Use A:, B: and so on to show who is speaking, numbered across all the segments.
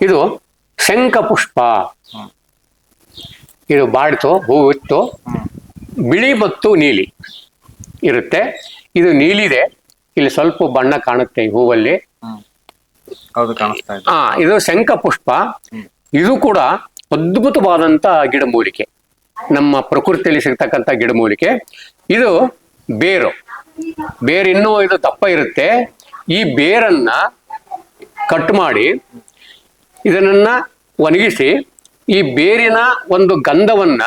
A: ಇದು ಶಂಖ ಪುಷ್ಪ. ಇದು ಬಾಡ್ತು, ಹೂವಿತ್ತು, ಬಿಳಿ ಮತ್ತು ನೀಲಿ ಇರುತ್ತೆ. ಇದು ನೀಲಿದೆ, ಇಲ್ಲಿ ಸ್ವಲ್ಪ ಬಣ್ಣ ಕಾಣುತ್ತೆ ಈ ಹೂವಲ್ಲಿ. ಇದು ಶಂಖ ಪುಷ್ಪ. ಇದು ಕೂಡ ಅದ್ಭುತವಾದಂತ ಗಿಡಮೂಲಿಕೆ, ನಮ್ಮ ಪ್ರಕೃತಿಯಲ್ಲಿ ಸಿಗ್ತಕ್ಕಂಥ ಗಿಡಮೂಲಿಕೆ. ಇದು ಬೇರು ಇನ್ನೂ ಇದು ದಪ್ಪ ಇರುತ್ತೆ. ಈ ಬೇರನ್ನ ಕಟ್ ಮಾಡಿ ಇದನ್ನ ಒಣಗಿಸಿ ಈ ಬೇರಿನ ಒಂದು ಗಂಧವನ್ನ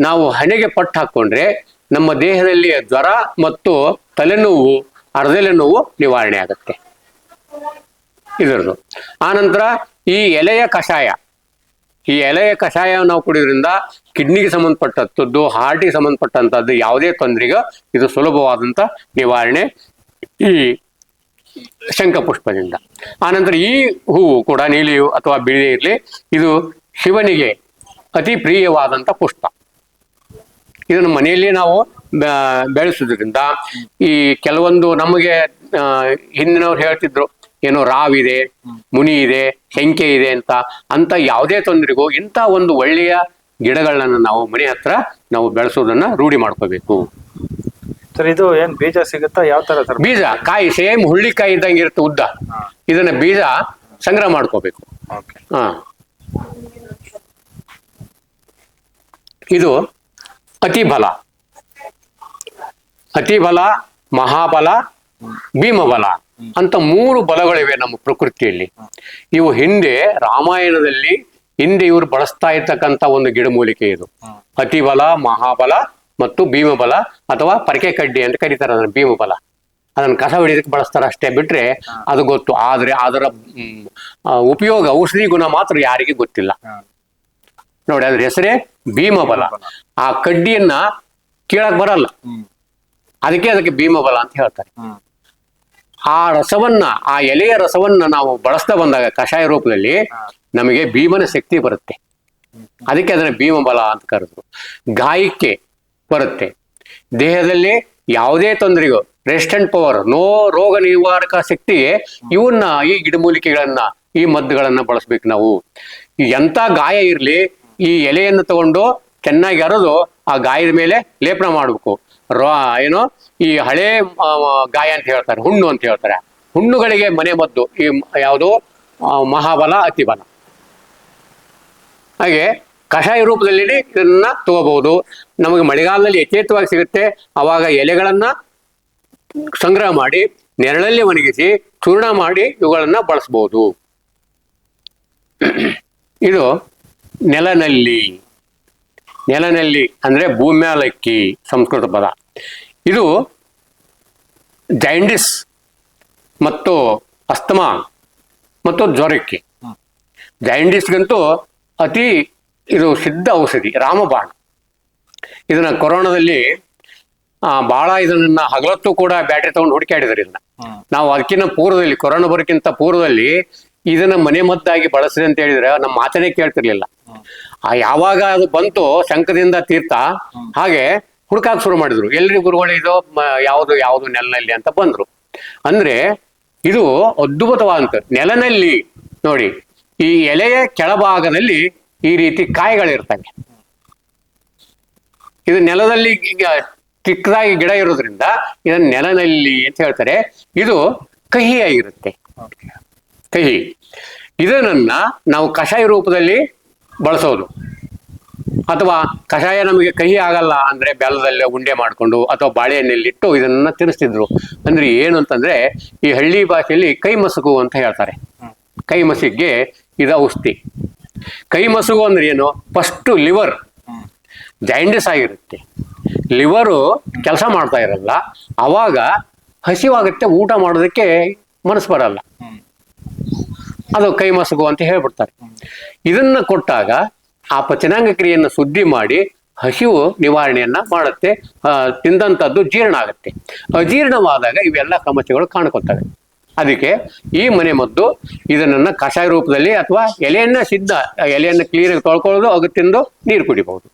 A: ನಾವು ಹಣೆಗೆ ಪಟ್ಟು ಹಾಕೊಂಡ್ರೆ ನಮ್ಮ ದೇಹದಲ್ಲಿ ಜ್ವರ ಮತ್ತು ತಲೆನೋವು, ಅರ್ಧೆಲೆ ನೋವು ನಿವಾರಣೆ ಆಗುತ್ತೆ ಇದರದು. ಆನಂತರ ಈ ಎಲೆಯ ಕಷಾಯ ನಾವು ಕುಡಿಯೋದ್ರಿಂದ ಕಿಡ್ನಿಗೆ ಸಂಬಂಧಪಟ್ಟಂಥದ್ದು, ಹಾರ್ಟಿಗೆ ಸಂಬಂಧಪಟ್ಟಂಥದ್ದು ಯಾವುದೇ ತೊಂದರೆಗೆ ಇದು ಸುಲಭವಾದಂಥ ನಿವಾರಣೆ ಈ ಶಂಖಪುಷ್ಪದಿಂದ. ಆನಂತರ ಈ ಹೂವು ಕೂಡ ನೀಲಿಯು ಅಥವಾ ಬಿಳಿ ಇರಲಿ, ಇದು ಶಿವನಿಗೆ ಅತಿ ಪ್ರಿಯವಾದಂಥ ಪುಷ್ಪ. ಇದನ್ನು ಮನೆಯಲ್ಲಿ ನಾವು ಬೆಳೆಸೋದ್ರಿಂದ ಈ ಕೆಲವೊಂದು ನಮಗೆ ಹಿಂದಿನವ್ರು ಹೇಳ್ತಿದ್ರು, ಏನೋ ರಾವಿದೆ, ಮುನಿ ಇದೆ, ಶಂಕೆ ಇದೆ ಅಂತ ಯಾವುದೇ ತೊಂದರೆಗೂ ಇಂಥ ಒಂದು ಒಳ್ಳೆಯ ಗಿಡಗಳನ್ನ ನಾವು ಮನೆ ಹತ್ರ ನಾವು ಬೆಳೆಸೋದನ್ನ ರೂಢಿ ಮಾಡ್ಕೋಬೇಕು.
B: ಸರ್, ಇದು ಏನ್ ಬೀಜ ಸಿಗುತ್ತಾ? ಯಾವ ತರ ಸರ್?
A: ಬೀಜ, ಕಾಯಿ ಸೇಮ್ ಹುಳ್ಳಿಕಾಯಿ ಇದ್ದಂಗೆ ಇರುತ್ತೆ ಉದ್ದ. ಇದನ್ನ ಬೀಜ ಸಂಗ್ರಹ ಮಾಡ್ಕೋಬೇಕು. ಇದು ಅತಿಬಲ, ಮಹಾಬಲ, ಭೀಮಬಲ ಅಂತ 3 ಬಲಗಳಿವೆ ನಮ್ಮ ಪ್ರಕೃತಿಯಲ್ಲಿ. ಇವು ಹಿಂದೆ ರಾಮಾಯಣದಲ್ಲಿ ಇವರು ಬಳಸ್ತಾ ಇರ್ತಕ್ಕಂಥ ಒಂದು ಗಿಡಮೂಲಿಕೆ ಇದು. ಅತಿಬಲ, ಮಹಾಬಲ ಮತ್ತು ಭೀಮಬಲ ಅಥವಾ ಪರಕೆ ಕಡ್ಡಿ ಅಂತ ಕರೀತಾರೆ ಅದನ್ನ. ಭೀಮಬಲ ಅದನ್ನ ಕಸ ಹೊಡಿಯೋದಕ್ಕೆ ಬಳಸ್ತಾರೆ ಅಷ್ಟೇ, ಬಿಟ್ರೆ ಅದು ಗೊತ್ತು. ಆದ್ರೆ ಅದರ ಉಪಯೋಗ, ಔಷಧಿ ಗುಣ ಮಾತ್ರ ಯಾರಿಗೆ ಗೊತ್ತಿಲ್ಲ ನೋಡಿ. ಅದ್ರ ಹೆಸರೇ ಭೀಮಬಲ. ಆ ಕಡ್ಡಿಯನ್ನ ಕೀಳಕ್ ಬರಲ್ಲ, ಅದಕ್ಕೆ ಭೀಮಬಲ ಅಂತ ಹೇಳ್ತಾರೆ. ಆ ರಸವನ್ನ, ಆ ಎಲೆಯ ರಸವನ್ನ ನಾವು ಬಳಸ್ತಾ ಬಂದಾಗ ಕಷಾಯ ರೂಪದಲ್ಲಿ ನಮಗೆ ಭೀಮನ ಶಕ್ತಿ ಬರುತ್ತೆ. ಅದಕ್ಕೆ ಅದನ್ನ ಭೀಮಬಲ ಅಂತ ಕರೆದ್ರು. ಗಾಯಕ್ಕೆ ಬರುತ್ತೆ, ದೇಹದಲ್ಲಿ ಯಾವುದೇ ತೊಂದರೆಗೂ ರೆಸಿಸ್ಟೆಂಟ್ ಪವರ್, ರೋಗ ನಿವಾರಕ ಶಕ್ತಿಗೆ ಇವನ್ನ, ಈ ಗಿಡಮೂಲಿಕೆಗಳನ್ನ, ಈ ಮದ್ದುಗಳನ್ನ ಬಳಸ್ಬೇಕು ನಾವು. ಎಂತ ಗಾಯ ಇರ್ಲಿ, ಈ ಎಲೆಯನ್ನು ತಗೊಂಡು ಚೆನ್ನಾಗಿ ಅರೆದು ಆ ಗಾಯದ ಮೇಲೆ ಲೇಪನ ಮಾಡ್ಬೇಕು. ಏನೋ ಈ ಹಳೆ ಗಾಯ ಅಂತ ಹೇಳ್ತಾರೆ, ಹುಣ್ಣು ಅಂತ ಹೇಳ್ತಾರೆ, ಹುಣ್ಣುಗಳಿಗೆ ಮನೆ ಮದ್ದು ಈ ಯಾವುದು ಮಹಾಬಲ, ಅತಿಬಲ. ಹಾಗೆ ಕಷಾಯ ರೂಪದಲ್ಲಿ ಇದನ್ನ ತಗೋಬಹುದು. ನಮಗೆ ಮಳೆಗಾಲದಲ್ಲಿ ಯಥೇಚ್ಛವಾಗಿ ಸಿಗುತ್ತೆ. ಅವಾಗ ಎಲೆಗಳನ್ನ ಸಂಗ್ರಹ ಮಾಡಿ ನೆರಳಲ್ಲಿ ಒಣಗಿಸಿ ಚೂರ್ಣ ಮಾಡಿ ಇವುಗಳನ್ನ ಬಳಸಬಹುದು. ಇದು ನೆಲನಲ್ಲಿ ಅಂದ್ರೆ ಭೂಮ್ಯಾಲಕ್ಕಿ ಸಂಸ್ಕೃತ ಪದ. ಇದು ಜೈಂಡಿಸ್ ಮತ್ತು ಅಸ್ತಮಾ ಮತ್ತು ಜ್ವರಕ್ಕೆ, ಜೈಂಡಿಸ್ಗಂತೂ ಇದು ಸಿದ್ಧ ಔಷಧಿ, ರಾಮಬಾಣ. ಇದನ್ನ ಕೊರೋನಾದಲ್ಲಿ ಬಹಳ ಇದನ್ನ ಹಗಲತ್ತು ಕೂಡ ಬ್ಯಾಟ್ರಿ ತಗೊಂಡು ಹುಡುಕಾಡಿದ್ರು. ಇದನ್ನ ನಾವು ಅದಕ್ಕಿಂತ ಪೂರ್ವದಲ್ಲಿ, ಕೊರೋನಾ ಬರೋಕ್ಕಿಂತ ಪೂರ್ವದಲ್ಲಿ ಇದನ್ನ ಮನೆ ಮದ್ದಾಗಿ ಬಳಸಿದೆ ಅಂತ ಹೇಳಿದ್ರೆ ನಮ್ಮ ಮಾತನೇ ಕೇಳ್ತಿರ್ಲಿಲ್ಲ. ಯಾವಾಗ ಅದು ಬಂತು ಶಂಕದಿಂದ ತೀರ್ಥ, ಹಾಗೆ ಹುಡುಕಾಕ್ ಶುರು ಮಾಡಿದ್ರು. ಎಲ್ರಿ ಗುರುಗಳು ಇದು ಯಾವುದು ನೆಲನಲ್ಲಿ ಅಂತ ಬಂದ್ರು. ಅಂದ್ರೆ ಇದು ಅದ್ಭುತವಾದಂತ. ನೆಲನಲ್ಲಿ ನೋಡಿ, ಈ ಎಲೆಯ ಕೆಳಭಾಗದಲ್ಲಿ ಈ ರೀತಿ ಕಾಯಿಗಳಿರ್ತವೆ. ಇದು ನೆಲದಲ್ಲಿ ಚಿಕ್ಕದಾಗಿ ಗಿಡ ಇರೋದ್ರಿಂದ ಇದನ್ನ ನೆಲನಲ್ಲಿ ಅಂತ ಹೇಳ್ತಾರೆ. ಇದು ಕಹಿಯಾಗಿರುತ್ತೆ, ಕಹಿ. ಇದನ್ನ ನಾವು ಕಷಾಯ ರೂಪದಲ್ಲಿ ಬಳಸೋದು. ಅಥವಾ ಕಷಾಯ ನಮಗೆ ಕಹಿ ಆಗಲ್ಲ ಅಂದ್ರೆ ಬೆಲ್ಲದಲ್ಲೇ ಉಂಡೆ ಮಾಡಿಕೊಂಡು ಅಥವಾ ಬಾಳೆಹಣ್ಣಲ್ಲಿ ಇಟ್ಟು ಇದನ್ನ ತಿನ್ನಿಸ್ತಿದ್ರು. ಅಂದ್ರೆ ಏನು ಅಂತಂದ್ರೆ, ಈ ಹಳ್ಳಿ ಭಾಷೆಯಲ್ಲಿ ಕೈ ಮಸುಗು ಅಂತ ಹೇಳ್ತಾರೆ. ಕೈ ಮಸಿಗೆ ಇದು ಔಷಧಿ. ಕೈ ಮಸುಗು ಅಂದ್ರೆ ಏನು? ಫಸ್ಟ್ ಲಿವರ್ ಜೈಂಡಿಸ್ ಆಗಿರುತ್ತೆ, ಲಿವರು ಕೆಲಸ ಮಾಡ್ತಾ ಇರಲ್ಲ, ಅವಾಗ ಹಸಿವಾಗುತ್ತೆ, ಊಟ ಮಾಡೋದಕ್ಕೆ ಮನಸ್ಸು ಬರಲ್ಲ, ಅದು ಕೈ ಮಸುಗು ಅಂತ ಹೇಳ್ಬಿಡ್ತಾರೆ. ಇದನ್ನ ಕೊಟ್ಟಾಗ ಆ ಪಚನಾಂಗ ಕ್ರಿಯೆಯನ್ನು ಶುದ್ಧಿ ಮಾಡಿ ಹಸಿವು ನಿವಾರಣೆಯನ್ನ ಮಾಡುತ್ತೆ. ತಿಂದಂಥದ್ದು ಜೀರ್ಣ ಆಗುತ್ತೆ. ಅಜೀರ್ಣವಾದಾಗ ಇವೆಲ್ಲ ಸಮಸ್ಯೆಗಳು ಕಾಣ್ಕೊತವೆ. ಅದಕ್ಕೆ ಈ ಮನೆ ಮದ್ದು ಇದನ್ನ ಕಷಾಯ ರೂಪದಲ್ಲಿ ಅಥವಾ ಎಲೆಯನ್ನ ಎಲೆಯನ್ನು ಕ್ಲೀನಾಗಿ ತೊಳ್ಕೊಳ್ಳೋದು, ಅಗ ತಿಂದು ನೀರು ಕುಡಿಬಹುದು.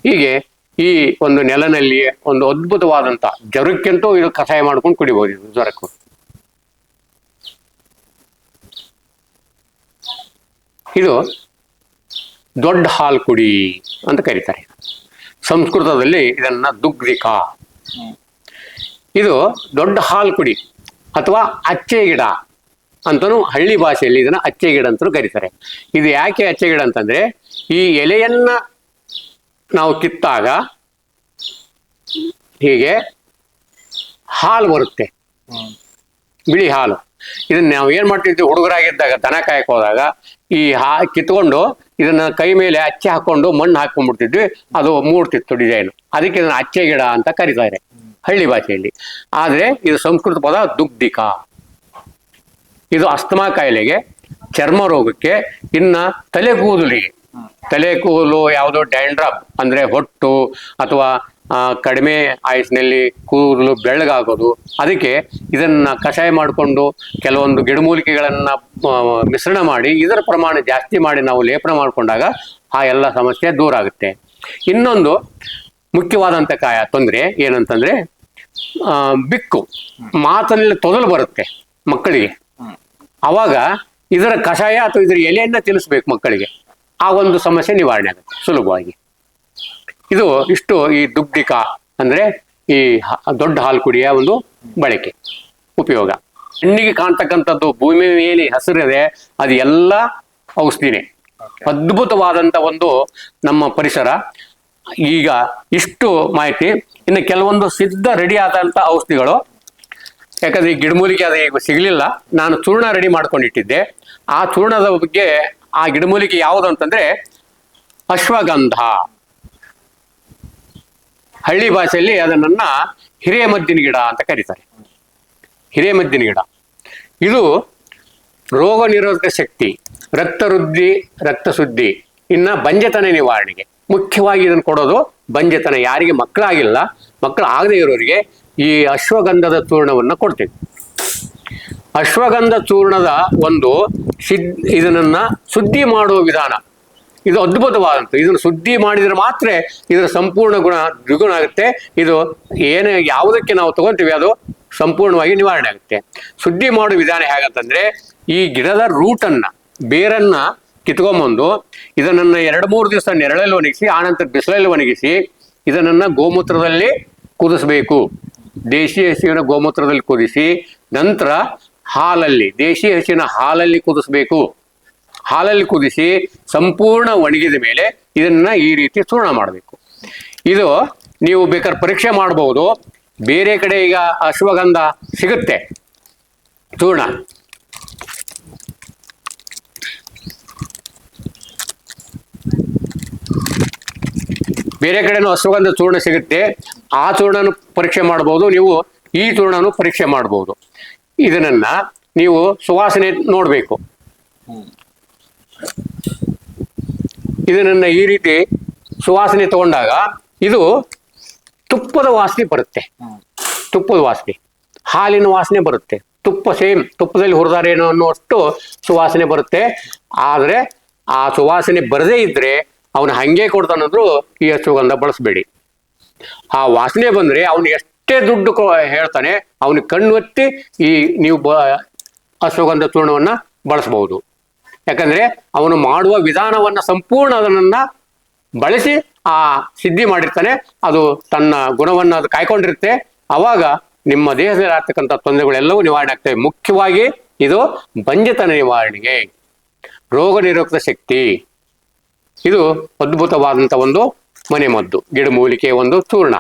A: ಹೀಗೆ ಈ ಒಂದು ನೆಲನಲ್ಲಿ ಒಂದು ಅದ್ಭುತವಾದಂತ, ಜ್ವರಕ್ಕಂತೂ ಇದು ಕಷಾಯ ಮಾಡ್ಕೊಂಡು ಕುಡಿಬಹುದು. ಇದು ಜ್ವರಕ್ಕೂ ಇದು ದೊಡ್ಡ ಹಾಲು ಕುಡಿ ಅಂತ ಕರೀತಾರೆ. ಸಂಸ್ಕೃತದಲ್ಲಿ ಇದನ್ನ ದುಗ್ಧಿಕ. ಇದು ದೊಡ್ಡ ಹಾಲು ಕುಡಿ ಅಥವಾ ಅಚ್ಚೆ ಗಿಡ ಅಂತಲೂ ಹಳ್ಳಿ ಭಾಷೆಯಲ್ಲಿ ಇದನ್ನ ಅಚ್ಚೆ ಗಿಡ ಅಂತಲೂ ಕರೀತಾರೆ. ಇದು ಯಾಕೆ ಅಚ್ಚೆ ಗಿಡ ಅಂತಂದ್ರೆ ಈ ಎಲೆಯನ್ನ ನಾವು ಕಿತ್ತಾಗ ಹೀಗೆ ಹಾಲು ಬರುತ್ತೆ, ಬಿಳಿ ಹಾಲು. ಇದನ್ನ ನಾವು ಏನ್ ಮಾಡ್ತಿದ್ವಿ, ಹುಡುಗರಾಗಿದ್ದಾಗ ದನ ಕಾಯಕ್ ಹೋದಾಗ ಈ ಕಿತ್ಕೊಂಡು ಇದನ್ನ ಕೈ ಮೇಲೆ ಅಚ್ಚೆ ಹಾಕೊಂಡು ಮಣ್ಣು ಹಾಕೊಂಡ್ಬಿಡ್ತಿದ್ವಿ, ಅದು ಮೂಡ್ತಿತ್ತು ಡಿಸೈನ್. ಅದಕ್ಕೆ ಇದನ್ನ ಅಚ್ಚೆ ಗಿಡ ಅಂತ ಕರೀತಾರೆ ಹಳ್ಳಿ ಭಾಷೆಯಲ್ಲಿ. ಆದ್ರೆ ಇದು ಸಂಸ್ಕೃತ ಪದ ದುಗ್ಧಿಕ. ಇದು ಅಸ್ತಮಾ ಕಾಯಿಲೆಗೆ, ಚರ್ಮ ರೋಗಕ್ಕೆ, ಇನ್ನ ತಲೆ ಕೂದಲು ಯಾವುದೋ ಡ್ಯಾಂಡ್ರಫ್ ಅಂದ್ರೆ ಹೊಟ್ಟು ಅಥವಾ ಕಡಿಮೆ ಆಯುಸ್ಸಿನಲ್ಲಿ ಕೂದಲು ಬೆಳ್ಳಗಾಗೋದು, ಅದಕ್ಕೆ ಇದನ್ನ ಕಷಾಯ ಮಾಡಿಕೊಂಡು ಕೆಲವೊಂದು ಗಿಡಮೂಲಿಕೆಗಳನ್ನ ಮಿಶ್ರಣ ಮಾಡಿ ಇದರ ಪ್ರಮಾಣ ಜಾಸ್ತಿ ಮಾಡಿ ನಾವು ಲೇಪನ ಮಾಡಿಕೊಂಡಾಗ ಆ ಎಲ್ಲ ಸಮಸ್ಯೆ ದೂರ ಆಗುತ್ತೆ. ಇನ್ನೊಂದು ಮುಖ್ಯವಾದಂಥ ತೊಂದರೆ ಏನಂತಂದ್ರೆ ಬಿಕ್ಕು, ಮಾತಲ್ಲಿ ತೊದಲು ಬರುತ್ತೆ ಮಕ್ಕಳಿಗೆ. ಅವಾಗ ಇದರ ಕಷಾಯ ಅಥವಾ ಇದರ ಎಲೆಯನ್ನ ತಿಳಿಸ್ಬೇಕು ಮಕ್ಕಳಿಗೆ, ಆ ಒಂದು ಸಮಸ್ಯೆ ನಿವಾರಣೆ ಆಗುತ್ತೆ ಸುಲಭವಾಗಿ. ಇದು ಇಷ್ಟು ಈ ದುಗ್ಧಿಕ ಅಂದ್ರೆ ಈ ದೊಡ್ಡ ಹಾಲು ಕುಡಿಯ ಒಂದು ಬಳಕೆ ಉಪಯೋಗ. ಕಣ್ಣಿಗೆ ಕಾಣ್ತಕ್ಕಂಥದ್ದು ಭೂಮಿ ಮೇಲೆ ಹಸಿರಿದೆ, ಅದು ಎಲ್ಲ ಔಷಧಿನೇ. ಅದ್ಭುತವಾದಂಥ ಒಂದು ನಮ್ಮ ಪರಿಸರ. ಈಗ ಇಷ್ಟು ಮಾಹಿತಿ. ಇನ್ನು ಕೆಲವೊಂದು ಸಿದ್ಧ ರೆಡಿ ಆದಂಥ ಔಷಧಿಗಳು, ಯಾಕಂದ್ರೆ ಈ ಗಿಡಮೂಲಿಕೆ ಅದು ಈಗ ಸಿಗಲಿಲ್ಲ, ನಾನು ಚೂರ್ಣ ರೆಡಿ ಮಾಡ್ಕೊಂಡಿಟ್ಟಿದ್ದೆ. ಆ ಚೂರ್ಣದ ಬಗ್ಗೆ, ಆ ಗಿಡಮೂಲಿಕೆ ಯಾವುದು ಅಂತಂದ್ರೆ ಅಶ್ವಗಂಧ. ಹಳ್ಳಿ ಭಾಷೆಯಲ್ಲಿ ಅದನ್ನ ಹಿರೇಮದ್ದಿನ ಗಿಡ ಅಂತ ಕರೀತಾರೆ. ಹಿರೇಮದ್ದಿನ ಗಿಡ ಇದು ರೋಗ ನಿರೋಧಕ ಶಕ್ತಿ, ರಕ್ತ ಶುದ್ಧಿ, ಇನ್ನ ಬಂಜೆತನ ನಿವಾರಣೆಗೆ ಮುಖ್ಯವಾಗಿ ಇದನ್ನು ಕೊಡೋದು. ಬಂಜೆತನ ಯಾರಿಗೆ ಮಕ್ಕಳಾಗಿಲ್ಲ, ಮಕ್ಕಳು ಆಗದೆ ಇರೋರಿಗೆ ಈ ಅಶ್ವಗಂಧದ ಚೂರ್ಣವನ್ನು ಕೊಡ್ತೀವಿ. ಅಶ್ವಗಂಧ ಚೂರ್ಣದ ಒಂದು ಇದನ್ನ ಶುದ್ಧಿ ಮಾಡುವ ವಿಧಾನ ಇದು ಅದ್ಭುತವಾದಂಥ. ಇದನ್ನು ಶುದ್ಧಿ ಮಾಡಿದ್ರೆ ಮಾತ್ರ ಇದರ ಸಂಪೂರ್ಣ ಗುಣ ದ್ವಿಗುಣ ಆಗುತ್ತೆ. ಇದು ಯಾವುದಕ್ಕೆ ನಾವು ತಗೊಂತೀವಿ ಅದು ಸಂಪೂರ್ಣವಾಗಿ ನಿವಾರಣೆ ಆಗುತ್ತೆ. ಶುದ್ಧಿ ಮಾಡುವ ವಿಧಾನ ಹೇಗಂತಂದ್ರೆ, ಈ ಗಿಡದ ರೂಟನ್ನ, ಬೇರನ್ನ ಕಿತ್ಕೊಂಬಂದು ಇದನ್ನ 2-3 ದಿವಸ ನೆರಳಲ್ಲಿ ಒಣಗಿಸಿ, ಆನಂತರ ಬಿಸಿಲಲ್ಲಿ ಒಣಗಿಸಿ ಇದನ್ನ ಗೋಮೂತ್ರದಲ್ಲಿ ಕುದಿಸ್ಬೇಕು. ದೇಶಿ ಹಸುವಿನ ಗೋಮೂತ್ರದಲ್ಲಿ ಕುದಿಸಿ ನಂತರ ಹಾಲಲ್ಲಿ, ದೇಶಿ ಹಸುವಿನ ಹಾಲಲ್ಲಿ ಕುದಿಸ್ಬೇಕು. ಹಾಲಲ್ಲಿ ಕುದಿಸಿ ಸಂಪೂರ್ಣ ಒಣಗಿದ ಮೇಲೆ ಇದನ್ನ ಈ ರೀತಿ ಚೂರ್ಣ ಮಾಡಬೇಕು. ಇದು ನೀವು ಬೇಕಾದ್ರೆ ಪರೀಕ್ಷೆ ಮಾಡಬಹುದು. ಬೇರೆ ಕಡೆ ಈಗ ಅಶ್ವಗಂಧ ಸಿಗುತ್ತೆ ಚೂರ್ಣ, ಬೇರೆ ಕಡೆನೂ ಅಶ್ವಗಂಧ ಚೂರ್ಣ ಸಿಗುತ್ತೆ. ಆ ಚೂರ್ಣನು ಪರೀಕ್ಷೆ ಮಾಡಬಹುದು ನೀವು, ಈ ಚೂರ್ಣನು ಪರೀಕ್ಷೆ ಮಾಡಬಹುದು. ಇದನ್ನ ನೀವು ಸುವಾಸನೆ ನೋಡ್ಬೇಕು. ಇದನ್ನ ಈ ರೀತಿ ಸುವಾಸನೆ ತಗೊಂಡಾಗ ಇದು ತುಪ್ಪದ ವಾಸನೆ ಬರುತ್ತೆ. ತುಪ್ಪದ ವಾಸನೆ, ಹಾಲಿನ ವಾಸನೆ ಬರುತ್ತೆ. ತುಪ್ಪ ಸೇಮ್ ತುಪ್ಪದಲ್ಲಿ ಹುರಿದಾರೇನೋ ಅನ್ನುವಷ್ಟು ಸುವಾಸನೆ ಬರುತ್ತೆ. ಆದ್ರೆ ಆ ಸುವಾಸನೆ ಬರದೇ ಇದ್ರೆ ಅವನು ಹಂಗೆ ಕೊಡ್ತಾನಂದ್ರು ಈ ಅಶ್ವಗಂಧ ಬಳಸಬೇಡಿ. ಆ ವಾಸನೆ ಬಂದ್ರೆ ಅವನು ಎಷ್ಟೇ ದುಡ್ಡು ಹೇಳ್ತಾನೆ, ಅವನಿಗೆ ಕಣ್ಣು ಒತ್ತಿ ಈ ನೀವು ಅಶ್ವಗಂಧ ಚೂರ್ಣವನ್ನ ಬಳಸಬಹುದು. ಯಾಕಂದ್ರೆ ಅವನು ಮಾಡುವ ವಿಧಾನವನ್ನ ಸಂಪೂರ್ಣ ಅದನ್ನ ಬಳಸಿ ಆ ಸಿದ್ಧಿ ಮಾಡಿರ್ತಾನೆ. ಅದು ತನ್ನ ಗುಣವನ್ನ ಅದು ಕಾಯ್ಕೊಂಡಿರುತ್ತೆ. ಅವಾಗ ನಿಮ್ಮ ದೇಹದಲ್ಲಿ ಆಗ್ತಕ್ಕಂಥ ತೊಂದರೆಗಳೆಲ್ಲವೂ ನಿವಾರಣೆ ಆಗ್ತವೆ. ಮುಖ್ಯವಾಗಿ ಇದು ಬಂಜೆತನ ನಿವಾರಣೆಗೆ, ರೋಗ ನಿರೋಧಕ ಶಕ್ತಿ. ಇದು ಅದ್ಭುತವಾದಂಥ ಒಂದು ಮನೆಮದ್ದು, ಗಿಡಮೂಲಿಕೆ ಒಂದು ಚೂರ್ಣ.